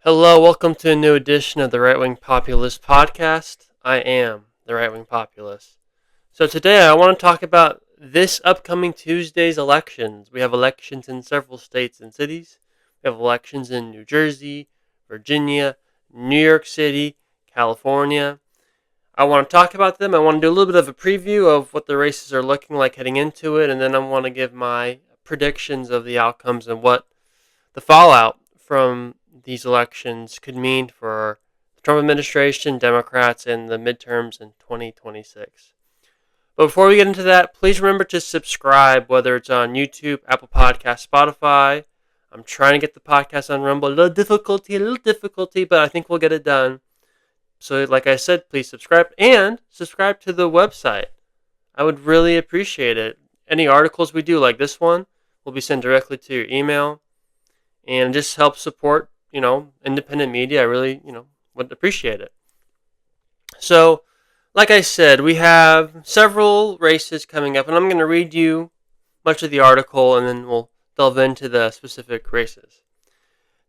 Hello, welcome to a new edition of the Right Wing Populist Podcast. I am the Right Wing Populist. So today I want to talk about this upcoming Tuesday's elections. We have elections in several states and cities. We have elections in New Jersey, Virginia, New York City, California. I want to talk about them. I want to do a little bit of a preview of what the races are looking like heading into it, and then I want to give my predictions of the outcomes and what the fallout from these elections could mean for the Trump administration, Democrats, and the midterms in 2026. But before we get into that, please remember to subscribe, whether it's on YouTube, Apple Podcasts, Spotify. I'm trying to get the podcast on Rumble. A little difficulty, but I think we'll get it done. So, like I said, please subscribe and subscribe to the website. I would really appreciate it. Any articles we do, like this one, will be sent directly to your email and just help support, independent media. I really, would appreciate it. So, like I said, we have several races coming up, and I'm going to read you much of the article, and then we'll delve into the specific races.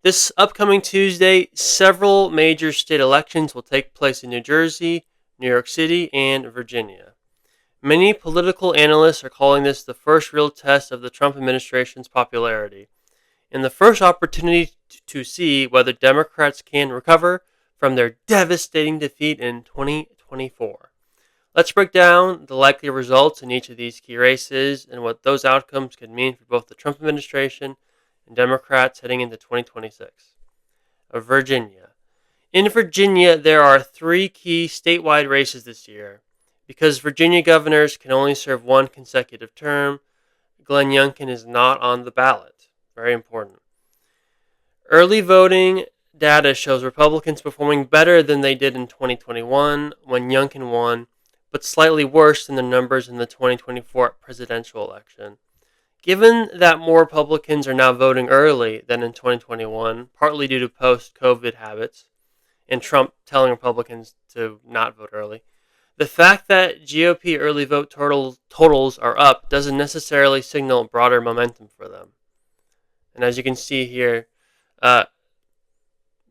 This upcoming Tuesday, several major state elections will take place in New Jersey, New York City, and Virginia. Many political analysts are calling this the first real test of the Trump administration's popularity, and the first opportunity to see whether Democrats can recover from their devastating defeat in 2024. Let's break down the likely results in each of these key races and what those outcomes could mean for both the Trump administration and Democrats heading into 2026. Virginia. In Virginia, there are three key statewide races this year. Because Virginia governors can only serve one consecutive term, Glenn Youngkin is not on the ballot. Very important. Early voting data shows Republicans performing better than they did in 2021 when Youngkin won, but slightly worse than the numbers in the 2024 presidential election. Given that more Republicans are now voting early than in 2021, partly due to post-COVID habits, and Trump telling Republicans to not vote early, the fact that GOP early vote totals are up doesn't necessarily signal broader momentum for them. And as you can see here,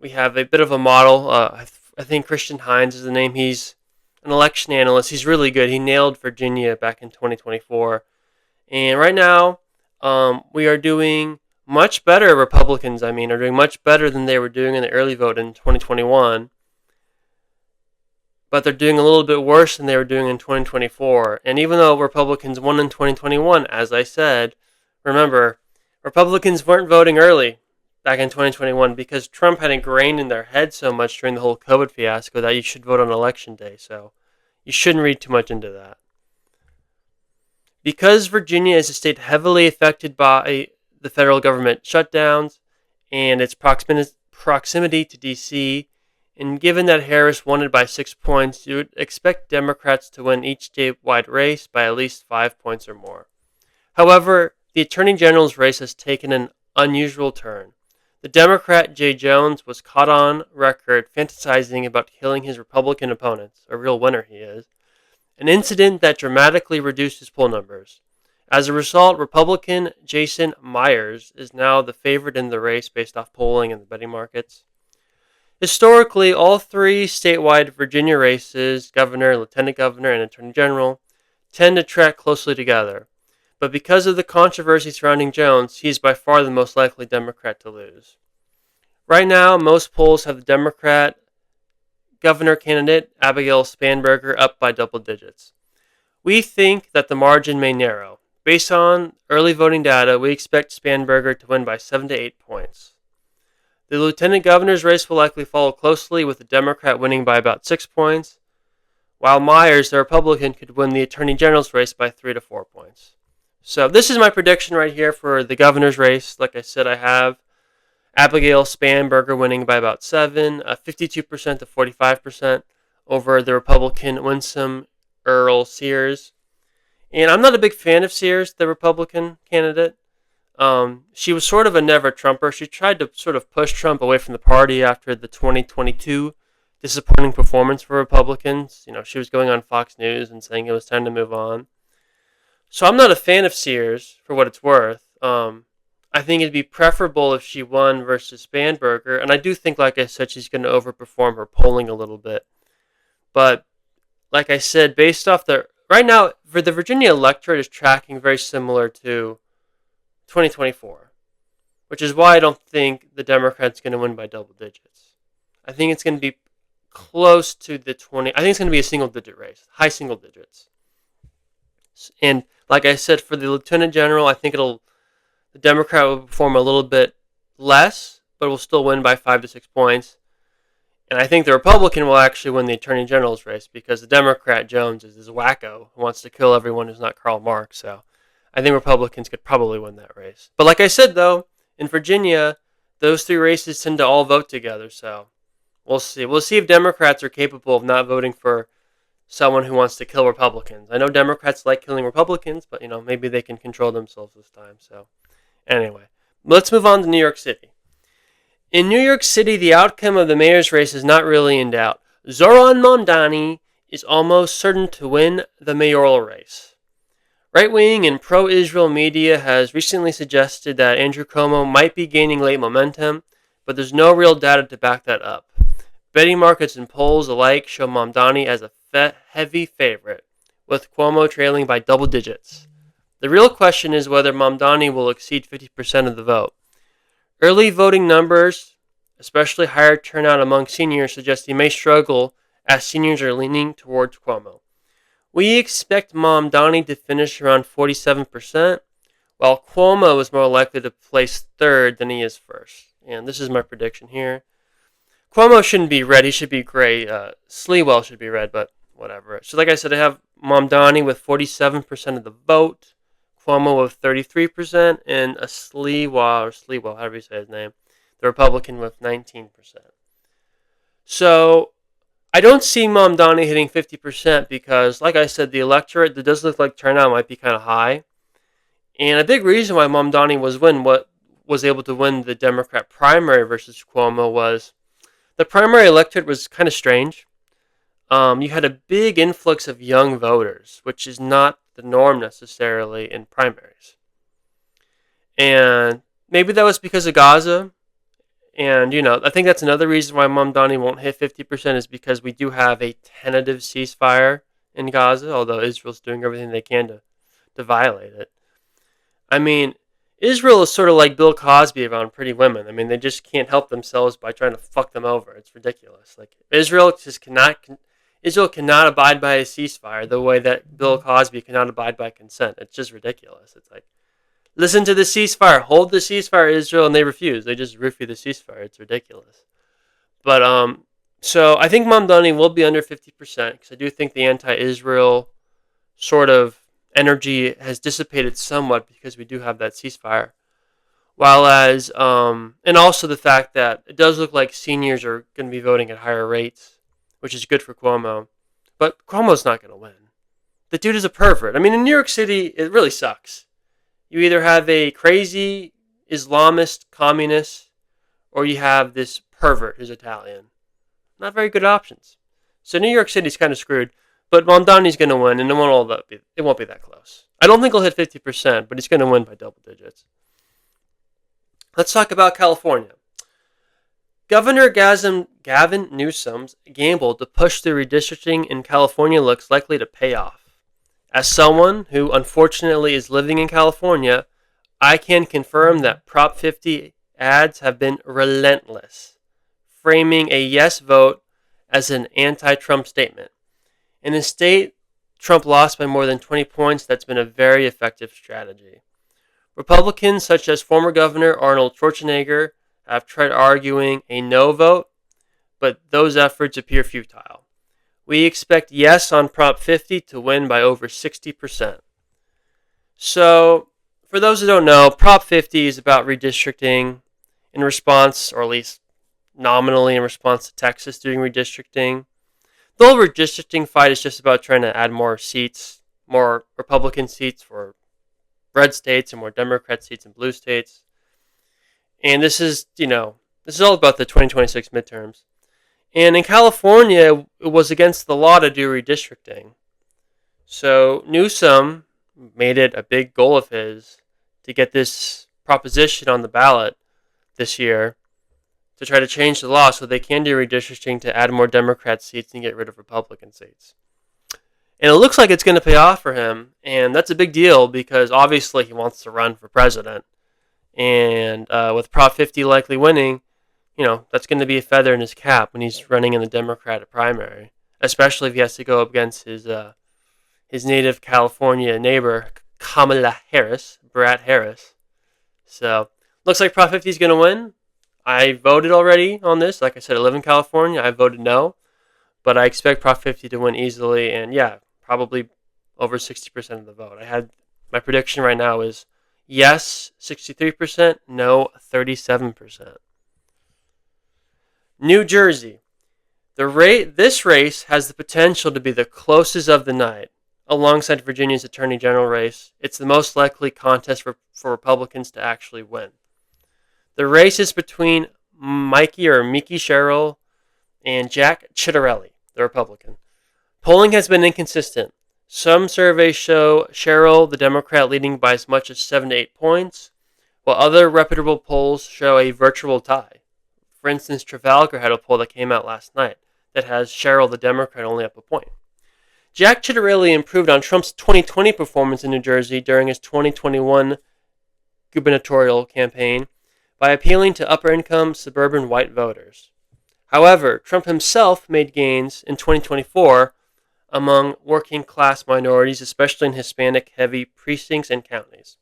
we have a bit of a model. I think Christian Hines is the name. He's an election analyst. He's really good. He nailed Virginia back in 2024. And right now, we are doing much better. Republicans, are doing much better than they were doing in the early vote in 2021. But they're doing a little bit worse than they were doing in 2024. And even though Republicans won in 2021, as I said, remember, Republicans weren't voting early back in 2021 because Trump had ingrained in their head so much during the whole COVID fiasco that you should vote on election day. So you shouldn't read too much into that. Because Virginia is a state heavily affected by the federal government shutdowns and its proximity to D.C., and given that Harris won it by 6 points, you would expect Democrats to win each statewide race by at least 5 points or more. However, the Attorney General's race has taken an unusual turn. The Democrat Jay Jones was caught on record fantasizing about killing his Republican opponents, a real winner he is, an incident that dramatically reduced his poll numbers. As a result, Republican Jason Myers is now the favorite in the race based off polling and the betting markets. Historically, all three statewide Virginia races, governor, lieutenant governor, and attorney general, tend to track closely together. But because of the controversy surrounding Jones, he is by far the most likely Democrat to lose. Right now, most polls have the Democrat governor candidate, Abigail Spanberger, up by double digits. We think that the margin may narrow. Based on early voting data, we expect Spanberger to win by 7 to 8 points. The lieutenant governor's race will likely follow closely, with the Democrat winning by about 6 points, while Myers, the Republican, could win the attorney general's race by 3 to 4 points. So this is my prediction right here for the governor's race. Like I said, I have Abigail Spanberger winning by about 52% to 45% over the Republican Winsome Earl Sears. And I'm not a big fan of Sears, the Republican candidate. She was sort of a never Trumper. She tried to sort of push Trump away from the party after the 2022 disappointing performance for Republicans. She was going on Fox News and saying it was time to move on. So I'm not a fan of Sears, for what it's worth. I think it'd be preferable if she won versus Spanberger, and I do think, like I said, she's going to overperform her polling a little bit. But like I said, based off the right now, for the Virginia electorate is tracking very similar to 2024, which is why I don't think the Democrats going to win by double digits. I think it's going to be close to the 20. I think it's going to be a single digit race, high single digits. And like I said, for the lieutenant general, I think the Democrat will perform a little bit less, but will still win by 5 to 6 points. And I think the Republican will actually win the Attorney General's race because the Democrat, Jones, is this wacko who wants to kill everyone who's not Karl Marx. So I think Republicans could probably win that race. But like I said, though, in Virginia, those three races tend to all vote together. So we'll see. We'll see if Democrats are capable of not voting for someone who wants to kill Republicans. I know Democrats like killing Republicans, but maybe they can control themselves this time. So anyway, let's move on to New York City. In New York City, the outcome of the mayor's race is not really in doubt. Zohran Mamdani is almost certain to win the mayoral race. Right-wing and pro-Israel media has recently suggested that Andrew Cuomo might be gaining late momentum, but there's no real data to back that up. Betting markets and polls alike show Mamdani as a heavy favorite, with Cuomo trailing by double digits. The real question is whether Mamdani will exceed 50% of the vote. Early voting numbers, especially higher turnout among seniors, suggest he may struggle as seniors are leaning towards Cuomo. We expect Mamdani to finish around 47%, while Cuomo is more likely to place third than he is first. And this is my prediction here. Cuomo shouldn't be red, he should be gray. Sliwa should be red, but whatever. So like I said, I have Mamdani with 47% of the vote, Cuomo with 33%, and a Sliwa, however you say his name, the Republican with 19%. So I don't see Mamdani hitting 50% because, like I said, the electorate, it does look like turnout might be kind of high. And a big reason why Mamdani was able to win the Democrat primary versus Cuomo was the primary electorate was kind of strange. You had a big influx of young voters, which is not the norm necessarily in primaries. And maybe that was because of Gaza. And, I think that's another reason why Mamdani won't hit 50% is because we do have a tentative ceasefire in Gaza, although Israel's doing everything they can to violate it. I mean, Israel is sort of like Bill Cosby around Pretty Women. I mean, they just can't help themselves by trying to fuck them over. It's ridiculous. Like, Israel cannot abide by a ceasefire the way that Bill Cosby cannot abide by consent. It's just ridiculous. It's like, listen to the ceasefire. Hold the ceasefire, Israel, and they refuse. They just roofie the ceasefire. It's ridiculous. But, so I think Mamdani will be under 50% because I do think the anti-Israel sort of energy has dissipated somewhat because we do have that ceasefire. While and also the fact that it does look like seniors are going to be voting at higher rates, which is good for Cuomo. But Cuomo's not going to win. The dude is a pervert. I mean, in New York City, it really sucks. You either have a crazy Islamist communist or you have this pervert who's Italian. Not very good options. So New York City's kind of screwed. But Mamdani's going to win, and it won't be that close. I don't think he'll hit 50%, but he's going to win by double digits. Let's talk about California. Governor Gavin Newsom's gamble to push through redistricting in California looks likely to pay off. As someone who unfortunately is living in California, I can confirm that Prop 50 ads have been relentless, framing a yes vote as an anti-Trump statement. In a state Trump lost by more than 20 points, that's been a very effective strategy. Republicans such as former Governor Arnold Schwarzenegger have tried arguing a no vote, but those efforts appear futile. We expect yes on Prop 50 to win by over 60%. So, for those who don't know, Prop 50 is about redistricting in response, or at least nominally in response to Texas doing redistricting. The whole redistricting fight is just about trying to add more seats, more Republican seats for red states and more Democrat seats in blue states. And this is all about the 2026 midterms. And in California, it was against the law to do redistricting. So Newsom made it a big goal of his to get this proposition on the ballot this year to try to change the law so they can do redistricting to add more Democrat seats and get rid of Republican seats. And it looks like it's going to pay off for him, and that's a big deal because obviously he wants to run for president. And with Prop 50 likely winning, that's going to be a feather in his cap when he's running in the Democratic primary, especially if he has to go up against his native California neighbor, Kamala Harris, Brad Harris. So, looks like Prop 50 is going to win. I voted already on this. Like I said, I live in California. I voted no. But I expect Prop 50 to win easily. And yeah, probably over 60% of the vote. My prediction right now is yes, 63%, no, 37%. New Jersey. This race has the potential to be the closest of the night. Alongside Virginia's Attorney General race, it's the most likely contest for Republicans to actually win. The race is between Mickey Sherrill and Jack Ciattarelli, the Republican. Polling has been inconsistent. Some surveys show Sherrill, the Democrat, leading by as much as 7 to 8 points, while other reputable polls show a virtual tie. For instance, Trafalgar had a poll that came out last night that has Sherrill, the Democrat, only up a point. Jack Ciattarelli improved on Trump's 2020 performance in New Jersey during his 2021 gubernatorial campaign by appealing to upper-income suburban white voters. However, Trump himself made gains in 2024 among working-class minorities, especially in Hispanic-heavy precincts and counties.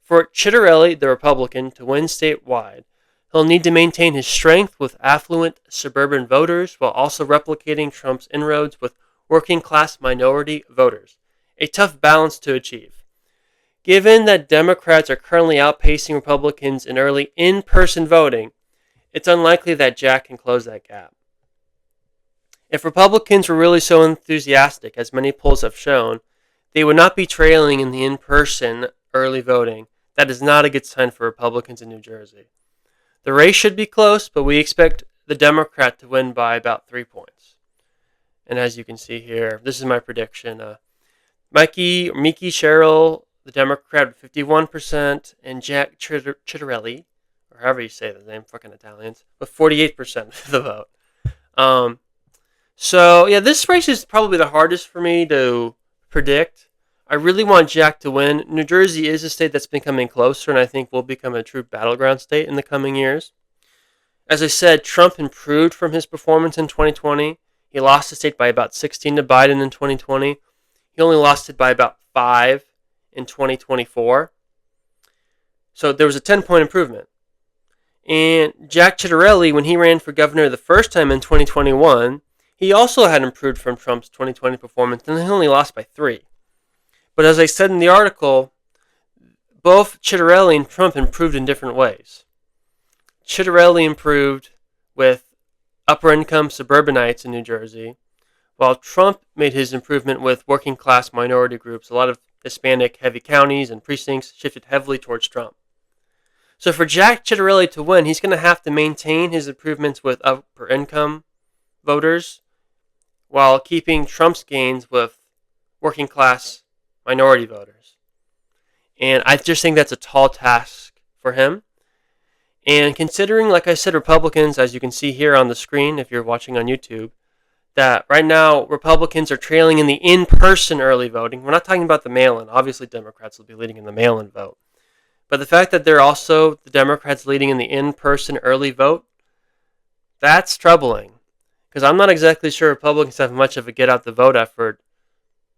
For Ciattarelli, the Republican, to win statewide, he'll need to maintain his strength with affluent suburban voters while also replicating Trump's inroads with working-class minority voters. A tough balance to achieve. Given that Democrats are currently outpacing Republicans in early in-person voting, it's unlikely that Jack can close that gap. If Republicans were really so enthusiastic, as many polls have shown, they would not be trailing in the in-person early voting. That is not a good sign for Republicans in New Jersey. The race should be close, but we expect the Democrat to win by about 3 points. And as you can see here, this is my prediction. Mickey Sherrill, the Democrat, with 51%, and Jack Ciattarelli, or however you say the name, fucking Italians, with 48% of the vote. So, yeah, this race is probably the hardest for me to predict. I really want Jack to win. New Jersey is a state that's becoming closer, and I think will become a true battleground state in the coming years. As I said, Trump improved from his performance in 2020. He lost the state by about 16 to Biden in 2020. He only lost it by about 5 in 2024. So there was a 10-point improvement. And Jack Ciattarelli, when he ran for governor the first time in 2021, he also had improved from Trump's 2020 performance, and he only lost by 3. But as I said in the article, both Ciattarelli and Trump improved in different ways. Ciattarelli improved with upper-income suburbanites in New Jersey, while Trump made his improvement with working-class minority groups. A lot of Hispanic-heavy counties and precincts shifted heavily towards Trump. So for Jack Ciattarelli to win, he's going to have to maintain his improvements with upper-income voters while keeping Trump's gains with working-class minority voters. And I just think that's a tall task for him. And considering, like I said, Republicans, as you can see here on the screen if you're watching on YouTube, that right now Republicans are trailing in the in-person early voting. We're not talking about the mail-in. Obviously, Democrats will be leading in the mail-in vote. But the fact that they're also, the Democrats, leading in the in-person early vote, that's troubling. Because I'm not exactly sure Republicans have much of a get-out-the-vote effort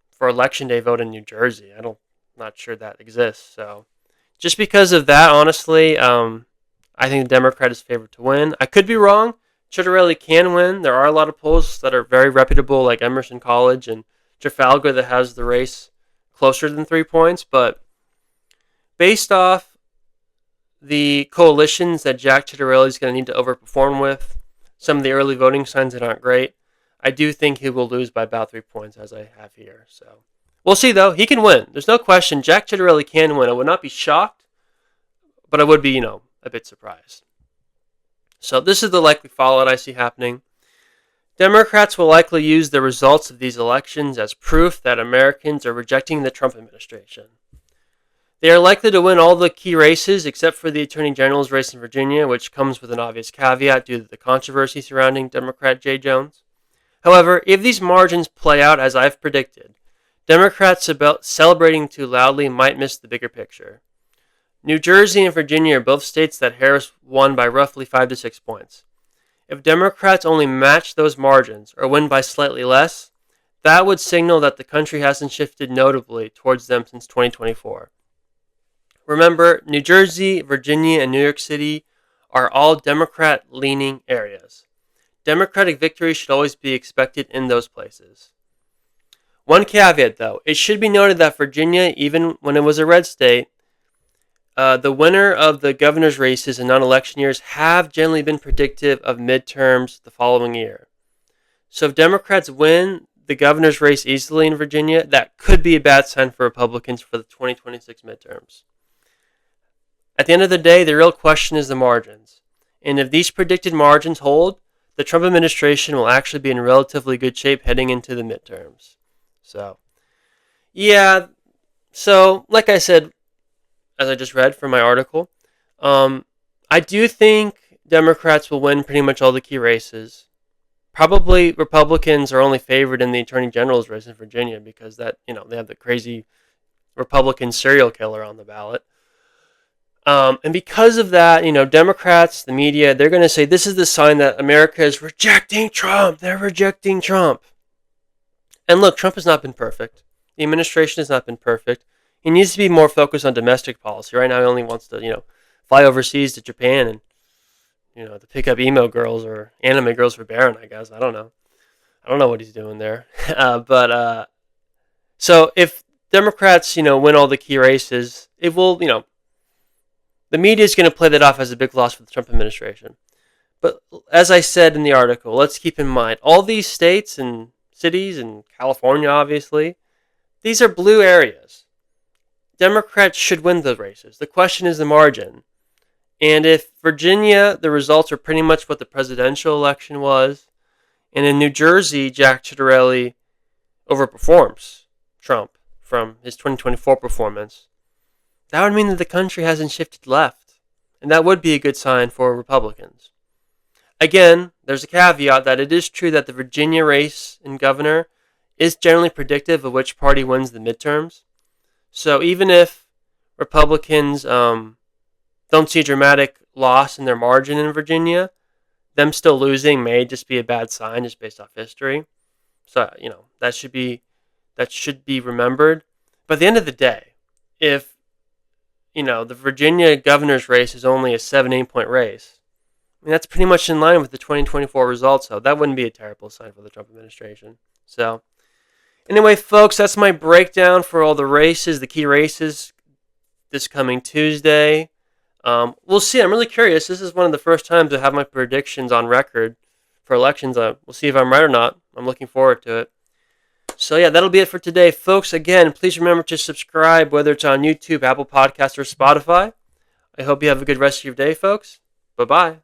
for Election Day vote in New Jersey. I'm not sure that exists. So just because of that, honestly, I think the Democrat is favored to win. I could be wrong. Ciattarelli can win. There are a lot of polls that are very reputable, like Emerson College and Trafalgar, that has the race closer than 3 points. But based off the coalitions that Jack Ciattarelli is going to need to overperform with, some of the early voting signs that aren't great, I do think he will lose by about 3 points, as I have here. So we'll see, though. He can win. There's no question. Jack Ciattarelli can win. I would not be shocked, but I would be, a bit surprised. So this is the likely fallout I see happening. Democrats will likely use the results of these elections as proof that Americans are rejecting the Trump administration. They are likely to win all the key races except for the Attorney General's race in Virginia, which comes with an obvious caveat due to the controversy surrounding Democrat Jay Jones. However, if these margins play out as I've predicted, Democrats celebrating too loudly might miss the bigger picture. New Jersey and Virginia are both states that Harris won by roughly 5 to 6 points. If Democrats only match those margins or win by slightly less, that would signal that the country hasn't shifted notably towards them since 2024. Remember, New Jersey, Virginia, and New York City are all Democrat-leaning areas. Democratic victory should always be expected in those places. One caveat, though. It should be noted that Virginia, even when it was a red state, the winner of the governor's races in non-election years have generally been predictive of midterms the following year. So if Democrats win the governor's race easily in Virginia, that could be a bad sign for Republicans for the 2026 midterms. At the end of the day, the real question is the margins. And if these predicted margins hold, the Trump administration will actually be in relatively good shape heading into the midterms. So like I said, as I just read from my article, I do think Democrats will win pretty much all the key races. Probably Republicans are only favored in the Attorney General's race in Virginia because they have the crazy Republican serial killer on the ballot. And because of that, Democrats, the media, they're going to say this is the sign that America is rejecting Trump. They're rejecting Trump. And look, Trump has not been perfect. The administration has not been perfect. He needs to be more focused on domestic policy. Right now, he only wants to, fly overseas to Japan and, to pick up emo girls or anime girls for Barron, I guess. I don't know. I don't know what he's doing there. So if Democrats, win all the key races, it will, the media is going to play that off as a big loss for the Trump administration. But as I said in the article, let's keep in mind, all these states and cities and California, obviously, these are blue areas. Democrats should win the races. The question is the margin. And if Virginia, the results are pretty much what the presidential election was, and in New Jersey, Jack Ciattarelli overperforms Trump from his 2024 performance, that would mean that the country hasn't shifted left, and that would be a good sign for Republicans. Again, there's a caveat that it is true that the Virginia race in governor is generally predictive of which party wins the midterms. So even if Republicans don't see a dramatic loss in their margin in Virginia, them still losing may just be a bad sign just based off history. So, that should be remembered. But at the end of the day, if the Virginia governor's race is only a 7-8 point race, that's pretty much in line with the 2024 results, so that wouldn't be a terrible sign for the Trump administration. So, anyway, folks, that's my breakdown for all the races, the key races, this coming Tuesday. We'll see. I'm really curious. This is one of the first times I have my predictions on record for elections. We'll see if I'm right or not. I'm looking forward to it. So yeah, that'll be it for today, folks. Again, please remember to subscribe, whether it's on YouTube, Apple Podcasts, or Spotify. I hope you have a good rest of your day, folks. Bye-bye.